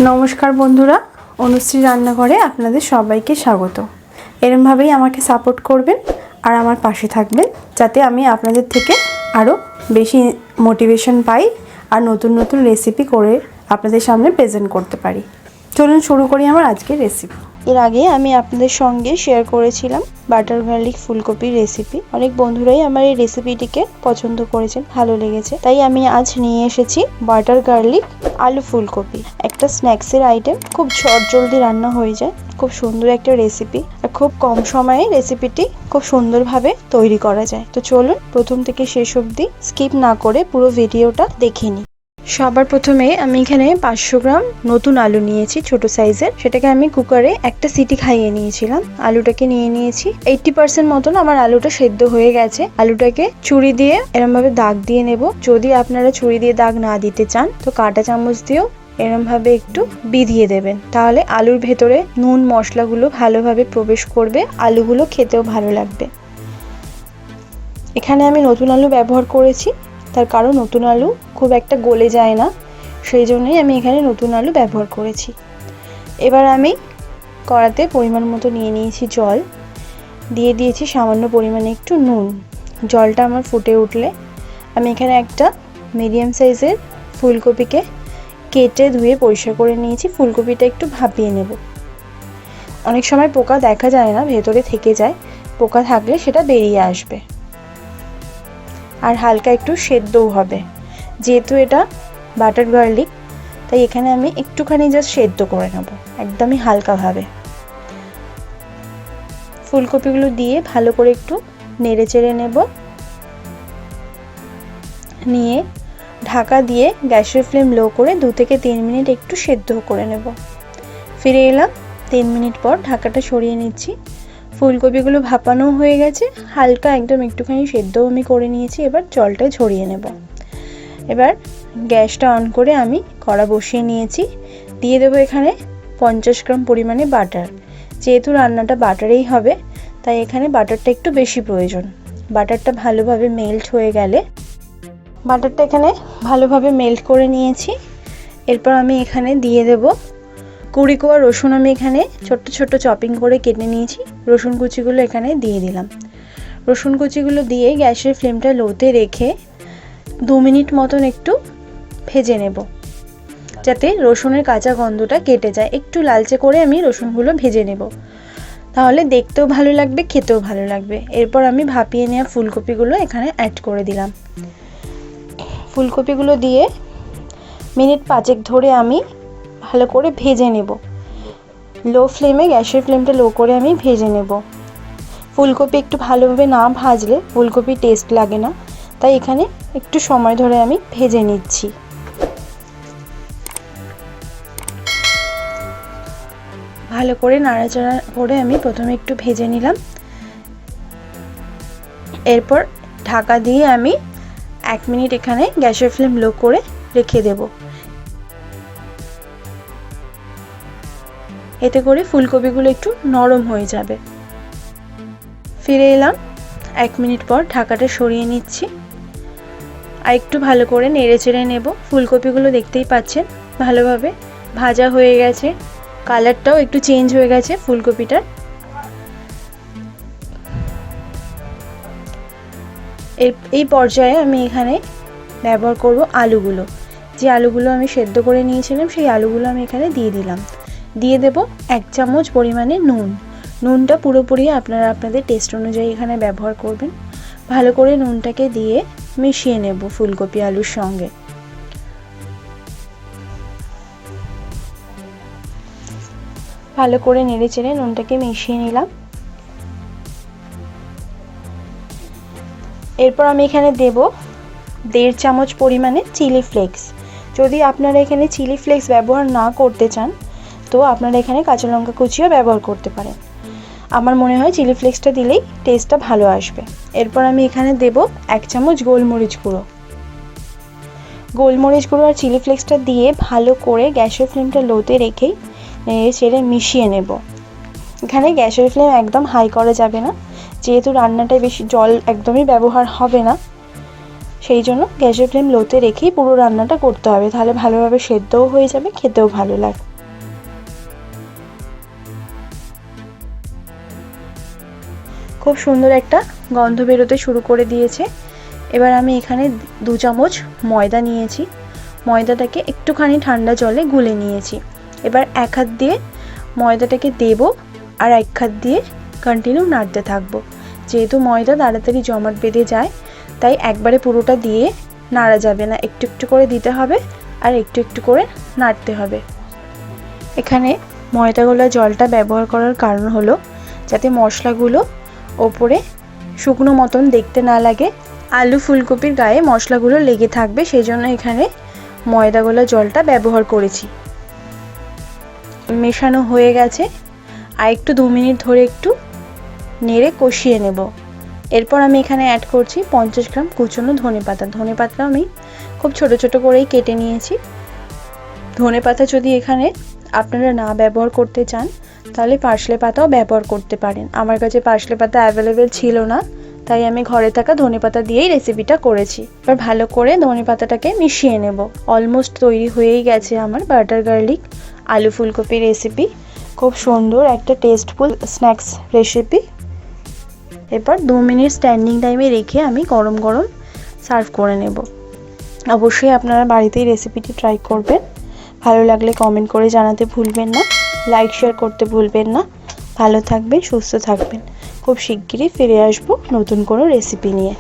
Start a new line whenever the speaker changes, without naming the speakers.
नमस्कार बंधुरा अनुश्री रान्नाघरे आपनादेर सबाइके स्वागत। एरम भावेई आमाके सापोर्ट करबेन और आमार पाशे थाकबेन जाते आमी आपनादेर थेके आरो बेशी मोटिवेशन पाई और नतून नतून रेसिपि करे आपनादेर सामने प्रेजेंट करते पारी। चलुन शुरू करी आमार आजकेर रेसिपि। एर आगे आमी आपनादेर संगे शेयर करेछिलाम बाटार गार्लिक फुलकपिर रेसिपि। अनेक बंधुराई आमार এই রেসিপিটিকে পছন্দ করেছেন, ভালো লেগেছে। তাই আমি আজ নিয়ে এসেছি বাটার গার্লিক আলু ফুলকপি। একটা স্ন্যাক্সের আইটেম, খুব ঝটজলদি রান্না হয়ে যায়, খুব সুন্দর একটা রেসিপি আর খুব কম সময়ে রেসিপিটি খুব সুন্দরভাবে তৈরি করা যায়। তো চলুন প্রথম থেকে শেষ অবধি স্কিপ না করে পুরো ভিডিওটা দেখে নিই। সবার প্রথমে আমি এখানে 500 গ্রাম নতুন আলু নিয়েছি ছোট সাইজের। সেটাকে আমি কুকারে একটা সিটি খাইয়ে নিয়েছিলাম। আলুটাকে নিয়ে নিয়েছি। 80% মতন আমার আলুটা সেদ্ধ হয়ে গেছে। আলুটাকে ছুরি দিয়ে এরকম ভাবে দাগ দিয়ে নেব। যদি আপনারা ছুরি দিয়ে দাগ না দিতে চান তো কাঁটা চামচ দিয়েও এরকম ভাবে একটু বিধিয়ে দেবেন, তাহলে আলুর ভেতরে নুন মশলাগুলো ভালোভাবে প্রবেশ করবে, আলুগুলো খেতেও ভালো লাগবে। এখানে আমি নতুন আলু ব্যবহার করেছি, তার কারণ নতুন আলু খুব একটা গলে যায় না, সেই জন্যই আমি এখানে নতুন আলু ব্যবহার করেছি। এবার আমি কড়াতে পরিমাণ মতো নিয়ে নিয়েছি জল, দিয়ে দিয়েছি সামান্য পরিমাণে একটু নুন। জলটা আমার ফুটে উঠলে আমি এখানে একটা মিডিয়াম সাইজের ফুলকপিকে কেটে ধুয়ে পরিষ্কার করে নিয়েছি। ফুলকপিটা একটু ভাপিয়ে নেব। অনেক সময় পোকা দেখা যায় না, ভেতরে থেকে যায়, পোকা থাকলে সেটা বেরিয়ে আসবে আর হালকা একটু সেদ্ধও হবে। যেহেতু এটা বাটার গার্লিক তাই এখানে আমি একটুখানি জাস্ট সেদ্ধ করে নেব, একদমই হালকাভাবে। ফুলকপিগুলো দিয়ে ভালো করে একটু নেড়ে চেড়ে নেব, নিয়ে ঢাকা দিয়ে গ্যাসের ফ্লেম লো করে 2 থেকে 3 মিনিট একটু সেদ্ধ করে নেব। ফিরে এলাম 3 মিনিট পর, ঢাকাটা সরিয়ে নিচ্ছি। ফুলকপিগুলো ভাপানো হয়ে গেছে, হালকা একদম একটুখানি সেদ্ধও আমি করে নিয়েছি। এবার জলটা ঝরিয়ে নেব। এবার গ্যাসটা অন করে আমি কড়া বসিয়ে নিয়েছি। দিয়ে দেবো এখানে 50 গ্রাম পরিমাণে বাটার। যেহেতু রান্নাটা বাটারেই হবে তাই এখানে বাটারটা একটু বেশি প্রয়োজন। বাটারটা ভালোভাবে মেল্ট হয়ে গেলে, বাটারটা এখানে ভালোভাবে মেল্ট করে নিয়েছি। এরপর আমি এখানে দিয়ে দেব 20 কোয়া রসুন। আমি এখানে ছোট্ট ছোট্ট চপিং করে কেটে নিয়েছি। রসুন কুচিগুলো এখানে দিয়ে দিলাম। রসুন কুচিগুলো দিয়ে গ্যাসের ফ্লেমটা লোতে রেখে 2 মিনিট মতন একটু ভেজে নেব, যাতে রসুনের কাঁচা গন্ধটা কেটে যায়। একটু লালচে করে আমি রসুনগুলো ভেজে নেব, তাহলে দেখতেও ভালো লাগবে, খেতেও ভালো লাগবে। এরপর আমি ভাপিয়ে নেওয়া ফুলকপিগুলো এখানে অ্যাড করে দিলাম। ফুলকপিগুলো দিয়ে মিনিট 5 ধরে আমি ভালো করে ভেজে নেব। লো ফ্লেমে, গ্যাসের ফ্লেমটা লো করে আমি ভেজে নেব। ফুলকপি একটু ভালোভাবে না ভাজলে ফুলকপি টেস্ট লাগে না, তাই এখানে একটু সময় ধরে আমি ভেজে নিচ্ছি। ভালো করে নাড়াচাড়া করে আমি প্রথমে একটু ভেজে নিলাম। এরপর ঢাকা দিয়ে আমি 1 মিনিট এখানে গ্যাসের ফ্লেম লো করে রেখে দেব। এতে করে ফুলকপিগুলো একটু নরম হয়ে যাবে। ফিরে এলাম 1 মিনিট পর, ঢাকাটা সরিয়ে নিচ্ছি আর একটু ভালো করে নেড়ে চেড়ে নেব। ফুলকপিগুলো দেখতেই পাচ্ছেন ভালোভাবে ভাজা হয়ে গেছে, কালারটাও একটু চেঞ্জ হয়ে গেছে ফুলকপিটার। এই পর্যায়ে আমি এখানে ব্যবহার করব আলুগুলো। যে আলুগুলো আমি সেদ্ধ করে নিয়েছিলাম সেই আলুগুলো আমি এখানে দিয়ে দিলাম। দিয়ে দেব 1 চামচ পরিমাণে নুন। নুনটা পুরোপুরি আপনারা আপনাদের টেস্ট অনুযায়ী এখানে ব্যবহার করবেন। ভালো করে নুনটাকে দিয়ে মিশিয়ে নেব ফুলকপি আলুর সঙ্গে। ভালো করে নেড়ে চেড়ে নুনটাকে মিশিয়ে নিলাম। এরপর আমি এখানে দেব 1.5 চামচ পরিমাণে চিলি ফ্লেক্স। যদি আপনারা এখানে চিলি ফ্লেক্স ব্যবহার না করতে চান তো আপনারা এখানে কাঁচা লঙ্কা কুচিও ব্যবহার করতে পারেন। আমার মনে হয় চিলি ফ্লেক্সটা দিলেই টেস্টটা ভালো আসবে। এরপর আমি এখানে দেব 1 চামচ গোলমরিচ গুঁড়ো। গোলমরিচ গুঁড়ো আর চিলি ফ্লেক্সটা দিয়ে ভালো করে গ্যাসের ফ্লেমটা লোতে রেখেই নেড়ে চেড়ে মিশিয়ে নেব। এখানে গ্যাসের ফ্লেম একদম হাই করা যাবে না, যেহেতু রান্নাটায় বেশি জল একদমই ব্যবহার হবে না, সেই জন্য গ্যাসের ফ্লেম লোতে রেখেই পুরো রান্নাটা করতে হবে, তাহলে ভালোভাবে সেদ্ধও হয়ে যাবে, খেতেও ভালো লাগবে। খুব সুন্দর একটা গন্ধ বেরোতে শুরু করে দিয়েছে। এবার আমি এখানে 2 চামচ ময়দা নিয়েছি, ময়দাটাকে একটুখানি ঠান্ডা জলে গুলে নিয়েছি। এবার এক হাত দিয়ে ময়দাটাকে দেব আর এক হাত দিয়ে কন্টিনিউ নাড়তে থাকবো। যেহেতু ময়দা তাড়াতাড়ি জমাট বেঁধে যায়, তাই একবারে পুরোটা দিয়ে নাড়া যাবে না, একটু একটু করে দিতে হবে আর একটু একটু করে নাড়তে হবে। এখানে ময়দা গোলা জলটা ব্যবহার করার কারণ হলো যাতে মশলাগুলো ওপরে শুকনো মতন দেখতে না লাগে, আলু ফুলকপির গায়ে মশলাগুলো লেগে থাকবে, সেই জন্য এখানে ময়দা গোলা জলটা ব্যবহার করেছি। মেশানো হয়ে গেছে, আর একটু 2 মিনিট ধরে একটু নেড়ে কষিয়ে নেব। এরপর আমি এখানে অ্যাড করছি 50 গ্রাম কুচনো ধনেপাতা। ধনেপাতা আমি খুব ছোট ছোট করেই কেটে নিয়েছি। ধনেপাতা যদি এখানে আপনারা না ব্যবহার করতে চান তাহলে পার্সলে পাতাও ব্যবহার করতে পারেন। আমার কাছে পার্সলে পাতা অ্যাভেলেবেল ছিল না, তাই আমি ঘরে থাকা ধনেপাতা দিয়েই রেসিপিটা করেছি। এবার ভালো করে ধনেপাতাটাকে মিশিয়ে নেব। অলমোস্ট তৈরি হয়েই গেছে আমার বাটার গার্লিক আলু ফুলকপি রেসিপি। খুব সুন্দর একটা টেস্টফুল স্ন্যাক্স রেসিপি। এরপর 2 মিনিট স্ট্যান্ডিং টাইমে রেখে আমি গরম গরম সার্ভ করে নেব। অবশ্যই আপনারা বাড়িতেই রেসিপিটি ট্রাই করবেন। ভালো লাগলে কমেন্ট করে জানাতে ভুলবেন না, লাইক শেয়ার করতে ভুলবেন না। ভালো থাকবেন, সুস্থ থাকবেন। খুব শিগগিরই ফিরে আসবো নতুন কোনো রেসিপি নিয়ে।